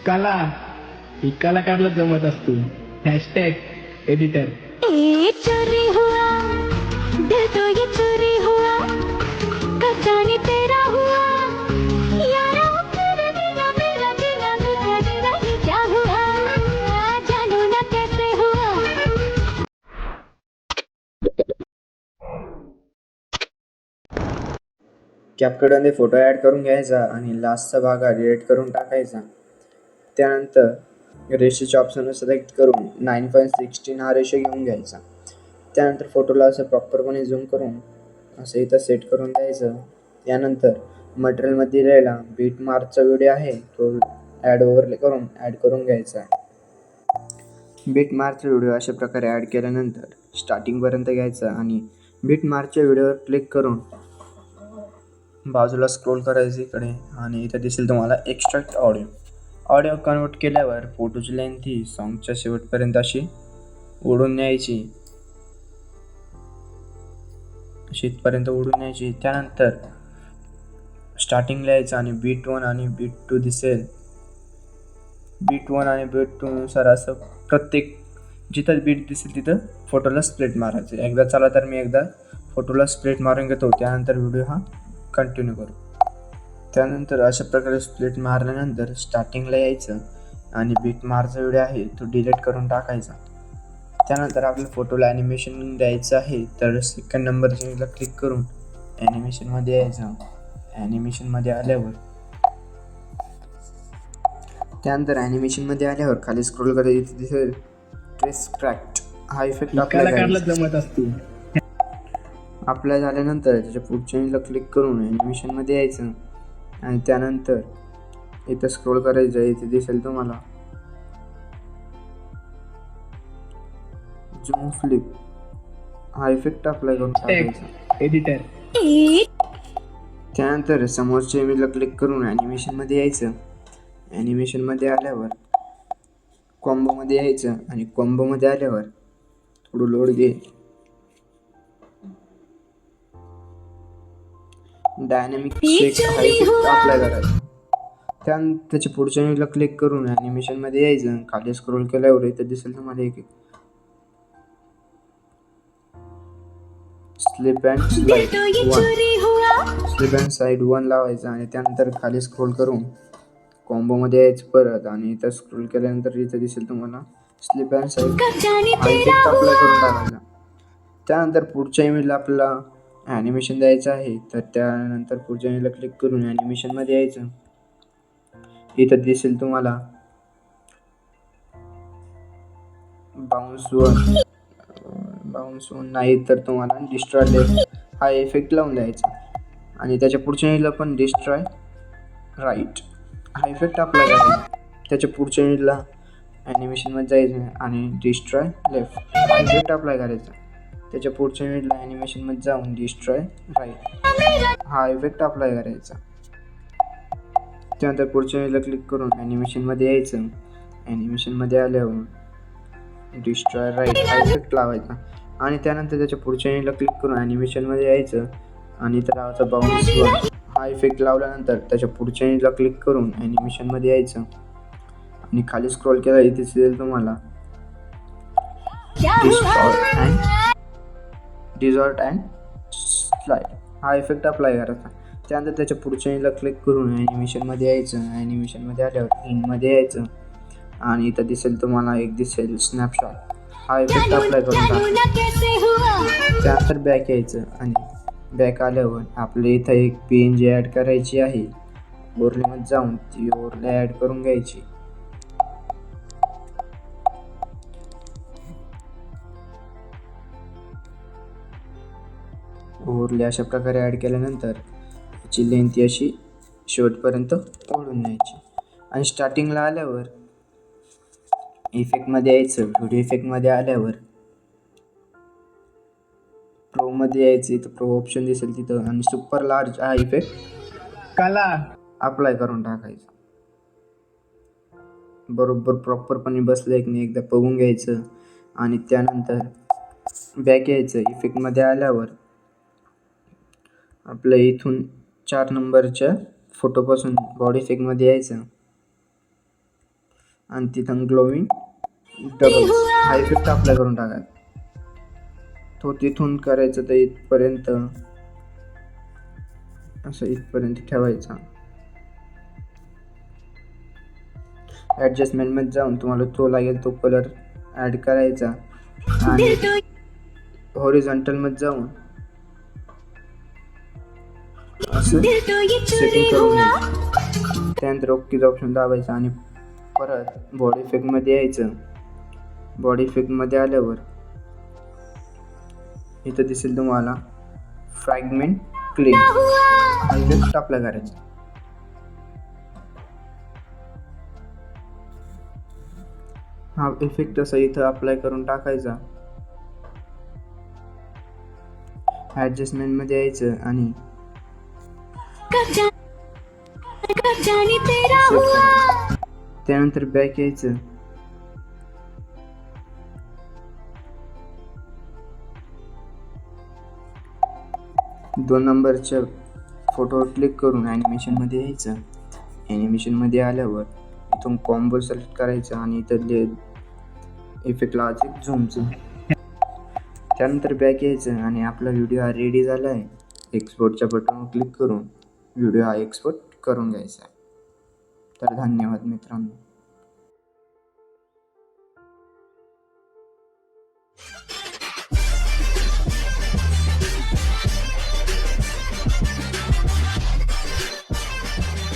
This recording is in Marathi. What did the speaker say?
कला ही कलाकारला जमत असतो. Hashtag editor. ये चोरी हुआ दिल तो ये चोरी हुआ कब जाने तेरा हुआ यारा तेरे बिना मेरा बिना मेरा मेरा ये क्या हुआ जानू ना कैसे हुआ. कॅपकटमध्ये फोटो ॲड करून घ्यायचा आणि लास्टचा भाग डिलीट करून टाकायचा. त्यानंतर रेशोच्या ऑप्शनवर सिलेक्ट करून 9:16 हा रेशो घेऊन घ्यायचा. त्यानंतर फोटोला असं प्रॉपरपणे झूम करून असं इथं सेट करून द्यायचं. त्यानंतर मटेरियलमध्ये दिलेला बीट मार्कचा व्हिडिओ आहे तो ओव्हरले करून ॲड करून घ्यायचा. बीट मार्कचा व्हिडिओ अशा प्रकारे ॲड केल्यानंतर स्टार्टिंगपर्यंत घ्यायचा आणि बीट मार्कच्या व्हिडिओवर क्लिक करून बाजूला स्क्रोल करायचं इकडे आणि इथे दिसेल तुम्हाला एक्स्ट्रॅक्ट ऑडिओ कन्वर्ट केल्यावर फोटोची लेंथ ही सॉन्गच्या शेवटपर्यंत अशी ओढून न्यायची, इथपर्यंत ओढून न्यायची. त्यानंतर स्टार्टिंगला यायचं आणि बीट 1 आणि बीट 2 दिसेल. बीट 1 आणि बीट 2 नुसार असं प्रत्येक जिथं बीट दिसेल तिथं फोटोला स्प्लिट मारायचं. एकदा चला तर मी एकदा फोटोला स्प्लिट मारून घेतो, त्यानंतर व्हिडिओ हा कंटिन्यू करू. त्यानंतर अशा प्रकारे स्प्लिट मारल्यानंतर स्टार्टिंगला यायचं आणि बीट मारचा व्हिडिओ आहे तो डिलीट करून टाकायचा. त्यानंतर आपल्या फोटोला ॲनिमेशन द्यायचं आहे तर सेकंड नंबरला क्लिक करून ॲनिमेशनमध्ये यायचं. ॲनिमेशनमध्ये आल्यावर खाली स्क्रोल करायचं, दिसेल ट्रेस क्रॅक्ट हा इफेक्ट कलाकारला जमत असतो. अप्लाय झाल्यानंतर त्याच्या पुढच्या क्लिक करून ॲनिमेशनमध्ये यायचं आणि त्यानंतर इथं स्क्रोल करायचं. इथे दिसेल तुम्हाला झूम फ्लिप हा इफेक्ट अप्लाय करून टाकायचा एडिटर. त्यानंतर समोरच्या इमेजला क्लिक करून ॲनिमेशनमध्ये यायचं. ॲनिमेशनमध्ये आल्यावर कॉम्बोमध्ये यायचं आणि कॉम्बोमध्ये आल्यावर थोडं लोड घे. डायनॅमिक शेक हा इफेक्ट अप्लाय करायचा. त्यानंतर त्याच्या पुढच्या इमेजला क्लिक करून ॲनिमेशनमध्ये यायचं. खाली स्क्रोल केल्यावर इथं दिसेल तुम्हाला एक स्लिप अँड साईड 1 लावायचं आणि त्यानंतर खाली स्क्रोल करून कॉम्बोमध्ये यायचं परत आणि इथं स्क्रोल केल्यानंतर इथं दिसेल तुम्हाला स्लिप अँड साईड हा इफेक्ट अप्लाय करून टाकायचा. त्यानंतर पुढच्या इमेजला आपल्याला ॲनिमेशन द्यायचं आहे तर त्यानंतर पुढच्या इमेजला क्लिक करून ॲनिमेशनमध्ये यायचं. इथं दिसेल तुम्हाला बाउन्स वन नाही तर तुम्हाला डिस्ट्रॉय लेफ्ट हा इफेक्ट लावून द्यायचा आणि त्याच्या पुढच्या इमेजला पण डिस्ट्रॉय राईट हा इफेक्ट अप्लाय करायचा. त्याच्या पुढच्या इमेजला ॲनिमेशनमध्ये जायचं आणि डिस्ट्रॉय लेफ्ट हा इफेक्ट अप्लाय करायचा. त्याच्या पुढच्या इमेजला ॲनिमेशनमध्ये जाऊन डिस्ट्रॉय राईट हा इफेक्ट अप्लाय करायचा. त्यानंतर पुढच्या इमेजला क्लिक करून ॲनिमेशनमध्ये यायचं. ॲनिमेशनमध्ये आल्यावर डिस्ट्रॉय राईट हा इफेक्ट लावायचा आणि त्यानंतर त्याच्या पुढच्या इमेजला क्लिक करून ॲनिमेशनमध्ये यायचं आणि इथं लावायचा बाउन्स वन हा इफेक्ट लावल्यानंतर त्याच्या पुढच्या इमेजला क्लिक करून ॲनिमेशनमध्ये यायचं आणि खाली स्क्रोल केला इथे दिसेल तुम्हाला डिसॉर्ट अँड स्लाइड हा इफेक्ट अप्लाय करायचा. त्यानंतर त्याच्या पुढच्या इमेजला क्लिक करून ॲनिमेशनमध्ये यायचं. ॲनिमेशनमध्ये आल्यावर इनमध्ये यायचं आणि इथं दिसेल तुम्हाला एक दिसेल स्नॅपशॉट हा इफेक्ट अप्लाय करून टाकायचा. त्यानंतर बॅक यायचं आणि बॅक आल्यावर आपल्या इथं एक PNG ॲड करायची आहे. ओव्हरलेमध्ये जाऊन ती ओव्हरले ॲड करून घ्यायची. ओव्हरले अशा प्रकारे ॲड केल्यानंतर त्याची लेंथ अशी शेवटपर्यंत ओढून न्यायची आणि स्टार्टिंगला आल्यावर इफेक्टमध्ये यायचं. व्हिडिओ इफेक्टमध्ये आल्यावर प्रोमध्ये यायचं. इथं प्रो ऑप्शन दिसेल तिथं आणि सुपर लार्ज हा इफेक्ट कला अप्लाय करून टाकायचा. बरोबर प्रॉपरपणे बसलं की नाही एकदा बघून घ्यायचं आणि त्यानंतर बॅक यायचं. इफेक्टमध्ये आल्यावर आपलं इथून 4 नंबरच्या फोटोपासून बॉडी इफेक्टमध्ये यायचं. आणि तिथं ग्लोविंग डबल हा इफेक्ट अप्लाय करून टाकायचा. तो तिथून करायचा तर इथपर्यंत, असं इथपर्यंत ठेवायचा. ॲडजस्टमेंट मध्ये जाऊन तुम्हाला तो लागेल तो कलर ॲड करायचा आणि हॉरिझॉन्टल मध्ये जाऊन असं सेटिंग करून घ्यायचं. त्यानंतर ओकेचा ऑप्शन दाबायचा आणि परत बॉडी इफेक्ट मध्ये यायचं. बॉडी इफेक्ट मध्ये आल्यावर इथं दिसेल तुम्हाला फ्रॅगमेंट क्लीन हा इफेक्ट अप्लाय करायचा. हा इफेक्ट असा इथं अप्लाय करून टाकायचा. ॲडजस्टमेंट मध्ये यायचं आणि कब जाने तेरा हुआ. त्यानंतर बॅक यायचं. दोन नंबरच्या फोटोवर क्लिक करून ॲनिमेशन मध्ये यायचं. ॲनिमेशन मध्ये आल्यावर इथून कॉम्बो सिलेक्ट करायचं आणि इथले इफेक्ट लावायचं झूमचं. त्यानंतर बॅक यायचं आणि आपला व्हिडिओ हा रेडी झाला आहे. एक्सपोर्टच्या बटनवर क्लिक करून व्हिडिओ हा एक्सपोर्ट करून घ्यायचा. तर धन्यवाद मित्रांनो.